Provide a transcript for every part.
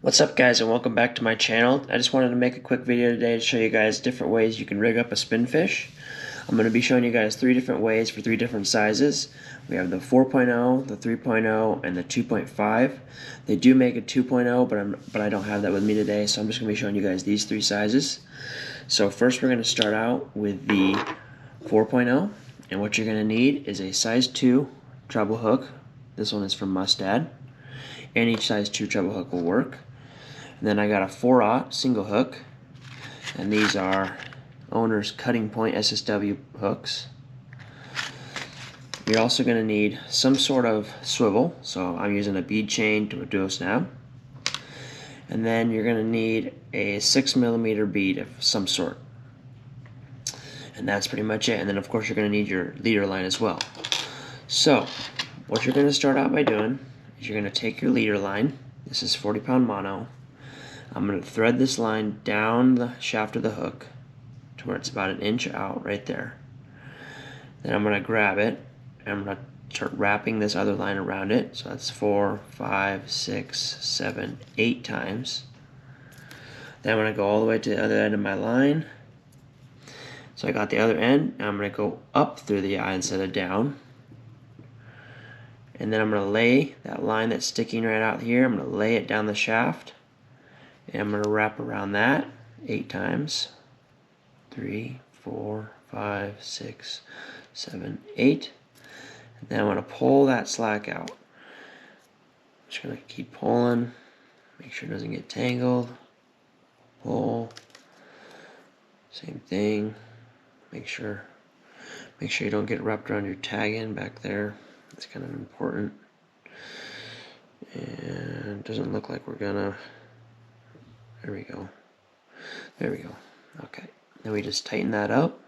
What's up, guys, and welcome back to my channel. I just wanted to make a quick video today to show you guys different ways you can rig up a spinfish. I'm going to be showing you guys 3 different ways for 3 different sizes. We have the 4.0, the 3.0, and the 2.5. They do make a 2.0, but I don't have that with me today, so I'm just going to be showing you guys these 3 sizes. So first we're going to start out with the 4.0, and what you're going to need is a size 2 treble hook. This one is from Mustad. Any size 2 treble hook will work. And then I got a 4/0 single hook, and these are Owner's Cutting Point SSW hooks. You're also going to need some sort of swivel, so I'm using a bead chain to a duo snap. And then you're going to need a 6mm bead of some sort. And that's pretty much it. And then of course you're going to need your leader line as well. So what you're going to start out by doing is you're going to take your leader line. This is 40-pound mono. I'm going to thread this line down the shaft of the hook to where it's about 1 inch out right there. Then I'm going to grab it and I'm going to start wrapping this other line around it. So that's 4, 5, 6, 7, 8 times. Then I'm going to go all the way to the other end of my line. So I got the other end, and I'm going to go up through the eye instead of down. And then I'm going to lay that line that's sticking right out here, I'm going to lay it down the shaft. And I'm going to wrap around that 8 times. 3, 4, 5, 6, 7, 8. And then I'm going to pull that slack out. Just going to keep pulling, make sure it doesn't get tangled. Pull. Same thing. Make sure you don't get wrapped around your tag end back there. That's kind of important. And it doesn't look like we're gonna. There we go. There we go. Okay. Then we just tighten that up.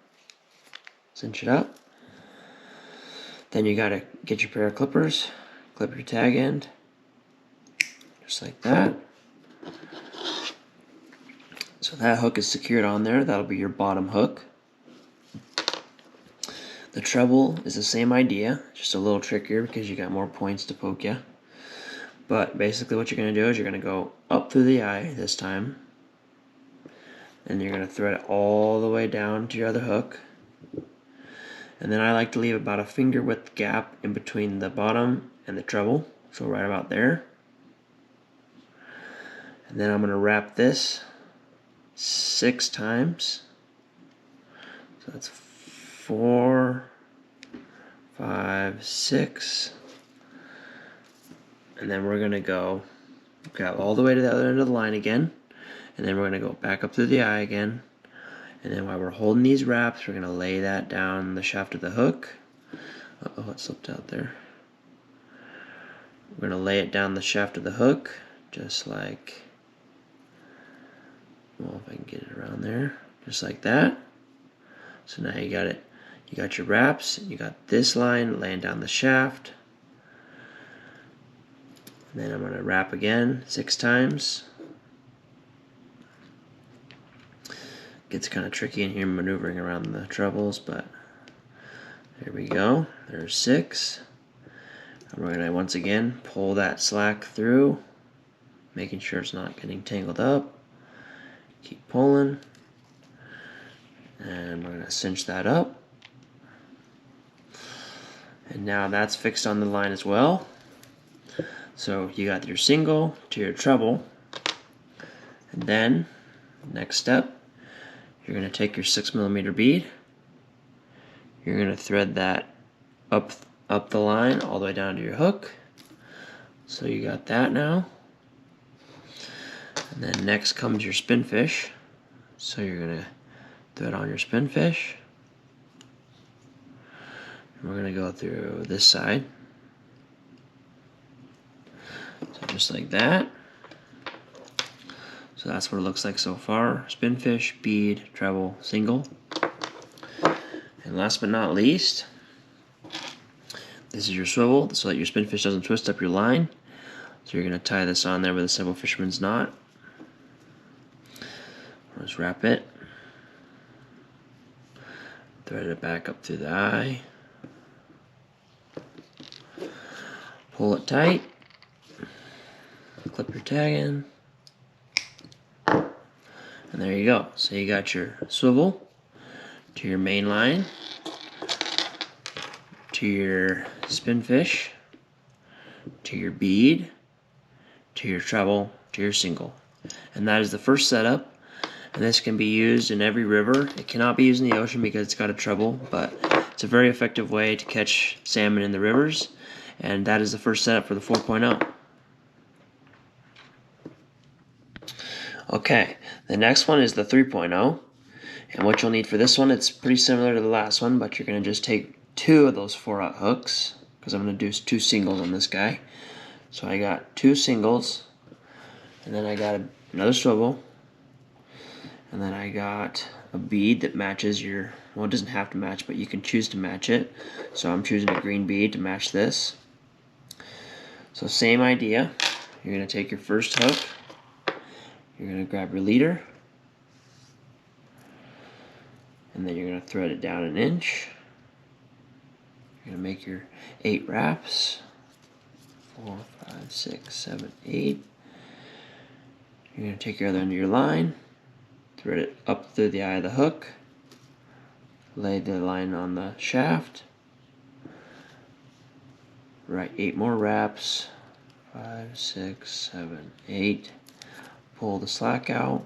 Cinch it up. Then you gotta get your pair of clippers. Clip your tag end. Just like that. So that hook is secured on there. That'll be your bottom hook. The treble is the same idea, just a little trickier because you got more points to poke you. But basically what you're going to do is you're going to go up through the eye this time. And you're going to thread it all the way down to your other hook. And then I like to leave about a finger width gap in between the bottom and the treble. So right about there. And then I'm going to wrap this 6 times. So that's 4, 5, 6. And then we're going to go grab all the way to the other end of the line again. And then we're going to go back up through the eye again. And then while we're holding these wraps, we're going to lay that down the shaft of the hook. Uh-oh, it slipped out there. We're going to lay it down the shaft of the hook, just like, well, if I can get it around there, just like that. So now you got it. You got your wraps, you got this line laying down the shaft. And then I'm going to wrap again 6 times. Gets kind of tricky in here maneuvering around the trebles, but there we go. There's 6. And we're going to once again pull that slack through, making sure it's not getting tangled up. Keep pulling. And we're going to cinch that up. And now that's fixed on the line as well. So you got your single to your treble. And then, next step, you're going to take your 6mm bead. You're going to thread that up the line all the way down to your hook. So you got that now. And then next comes your spinfish. So you're going to thread on your spinfish. And we're going to go through this side. So just like that. So that's what it looks like so far. Spinfish, bead, treble, single. And last but not least, this is your swivel so that your spinfish doesn't twist up your line. So you're going to tie this on there with a simple fisherman's knot. Just wrap it. Thread it back up through the eye. Pull it tight. Clip your tag in. And there you go. So you got your swivel to your main line, to your spinfish, to your bead, to your treble, to your single. And that is the first setup. And this can be used in every river. It cannot be used in the ocean because it's got a treble, but it's a very effective way to catch salmon in the rivers. And that is the first setup for the 4.0. Okay, the next one is the 3.0. And what you'll need for this one, it's pretty similar to the last one, but you're going to just take 2 of those 4/0 hooks, because I'm going to do 2 singles on this guy. So I got 2 singles, and then I got another swivel, and then I got a bead that matches your, well, it doesn't have to match, but you can choose to match it. So I'm choosing a green bead to match this. So same idea. You're going to take your first hook, you're going to grab your leader, and then you're going to thread it down 1 inch. You're going to make your 8 wraps. 4, 5, 6, 7, 8. You're going to take your other end of your line, thread it up through the eye of the hook, lay the line on the shaft, write 8 more wraps, 5, 6, 7, 8, pull the slack out,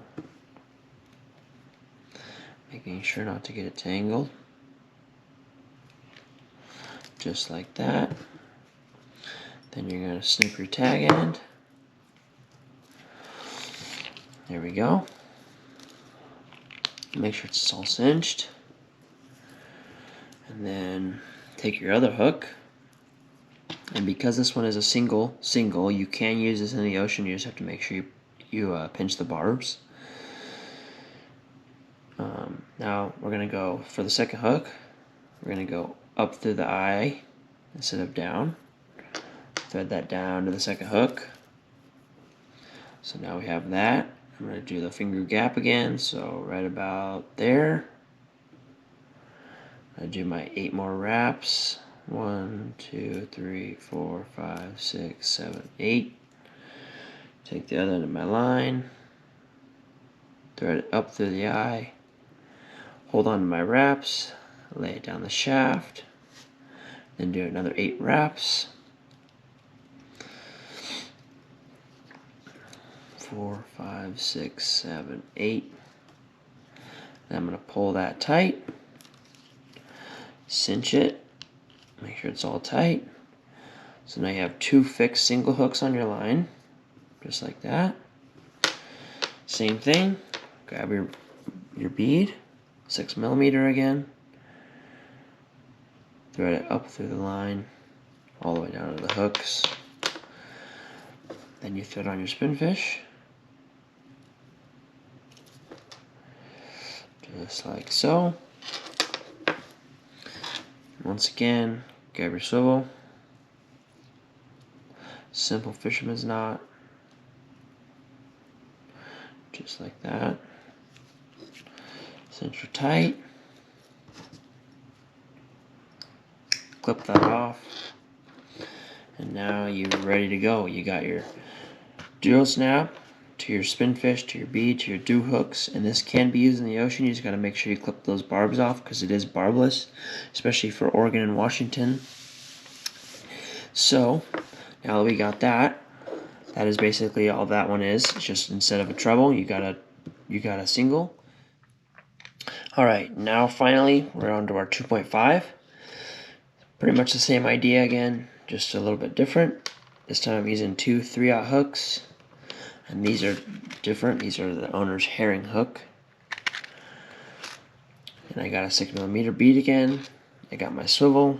making sure not to get it tangled, just like that. Then you're going to snip your tag end. There we go. Make sure it's all cinched. And then take your other hook. And because this one is a single, you can use this in the ocean. You just have to make sure you pinch the barbs. Now we're going to go for the second hook. We're going to go up through the eye instead of down. Thread that down to the second hook. So now we have that. I'm going to do the finger gap again, so right about there. I do my 8 more wraps. 1, 2, 3, 4, 5, 6, 7, 8. Take the other end of my line, thread it up through the eye, hold on to my wraps, lay it down the shaft, then do another 8 wraps. 4, 5, 6, 7, 8. Then I'm going to pull that tight, cinch it, make sure it's all tight. So now you have 2 fixed single hooks on your line, just like that. Same thing, grab your bead, 6mm again, thread it up through the line, all the way down to the hooks. Then you thread on your spinfish, just like so. Once again, grab your swivel, simple fisherman's knot, just like that. Cinch her tight, clip that off, and now you're ready to go. You got your dual snap to your spinfish, to your bead, to your dew hooks, and this can be used in the ocean. You just got to make sure you clip those barbs off because it is barbless, especially for Oregon and Washington. So now that we got that, that is basically all that one is. It's just instead of a treble, you got a single. All right, now finally we're on to our 2.5. Pretty much the same idea again, just a little bit different. This time I'm using 2 3/0 hooks. And these are different. These are the owner's herring hook. And I got a 6mm bead again. I got my swivel.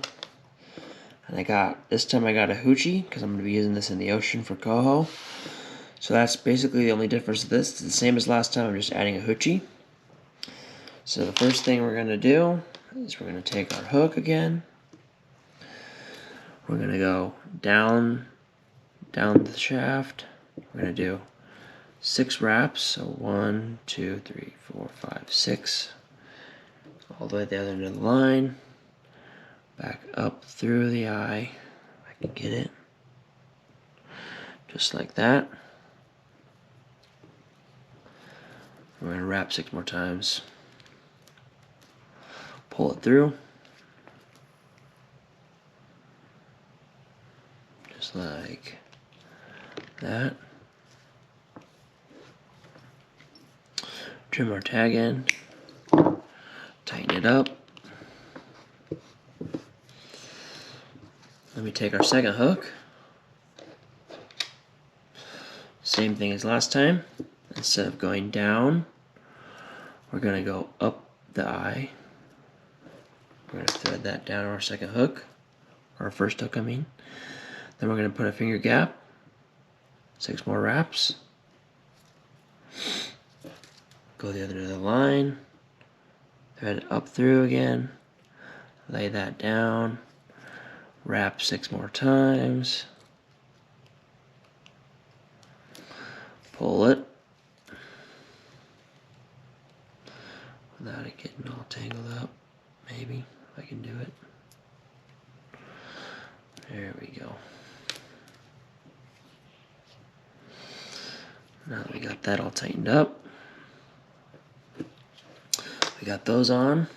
And this time I got a hoochie, because I'm going to be using this in the ocean for coho. So that's basically the only difference of this. It's the same as last time, I'm just adding a hoochie. So the first thing we're going to do is we're going to take our hook again. We're going to go down the shaft. We're going to do 6 wraps, so 1, 2, 3, 4, 5, 6, all the way to the other end of the line, back up through the eye, if I can get it, just like that. We're going to wrap 6 more times. Pull it through. Just like that. Trim our tag end. Tighten it up. Let me take our second hook. Same thing as last time. Instead of going down, we're going to go up the eye. We're going to thread that down our second hook, or our first hook, I mean. Then we're going to put a finger gap, 6 more wraps. Go the other end of the line, thread it up through again, lay that down, wrap 6 more times, pull it without it getting all tangled up, maybe, if I can do it. There we go. Now that we got that all tightened up, we got those on.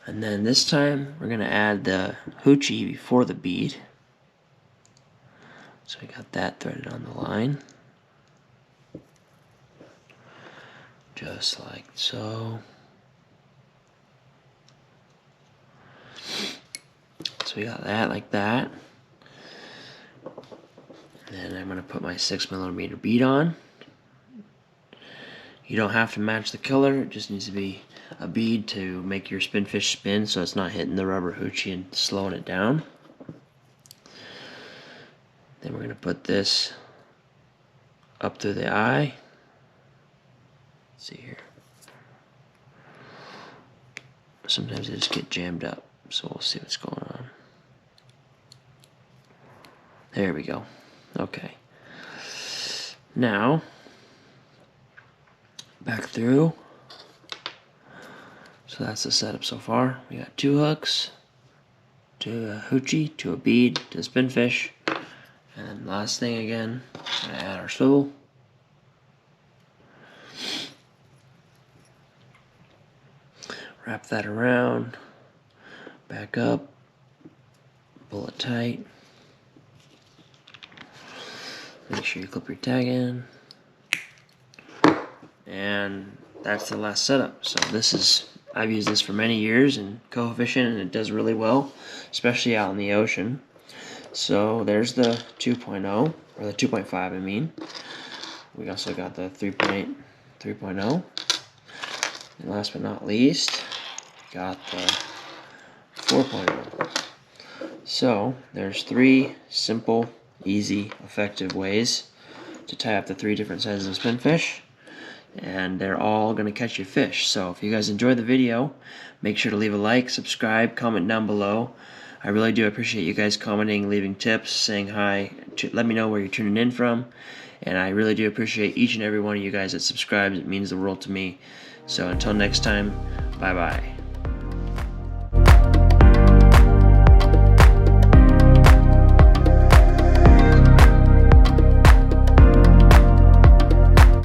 And then this time we're going to add the hoochie before the bead. So we got that threaded on the line. Just like so. So we got that like that. And then I'm going to put my 6mm bead on. You don't have to match the color, it just needs to be a bead to make your spinfish spin so it's not hitting the rubber hoochie and slowing it down. Then we're going to put this up through the eye. Let's see here. Sometimes they just get jammed up, so we'll see what's going on. There we go. Okay. Now, back through. So that's the setup so far. We got 2 hooks, to a hoochie, to a bead, to a spinfish, and then last thing again, we're gonna add our swivel. Wrap that around, back up, pull it tight. Make sure you clip your tag in. And that's the last setup. So this is, I've used this for many years in coho fishing, and it does really well, especially out in the ocean. So there's the 2.0, or the 2.5 I mean. We also got the 3.0. And last but not least, we got the 4.0. So there's 3 simple, easy, effective ways to tie up the 3 different sizes of spinfish, and they're all going to catch your fish. So if you guys enjoyed the video, make sure to leave a like, subscribe, comment down below. I really do appreciate you guys commenting, leaving tips, saying hi. Let me know where you're tuning in from, and I really do appreciate each and every one of you guys that subscribes. It means the world to me. So until next time, bye bye.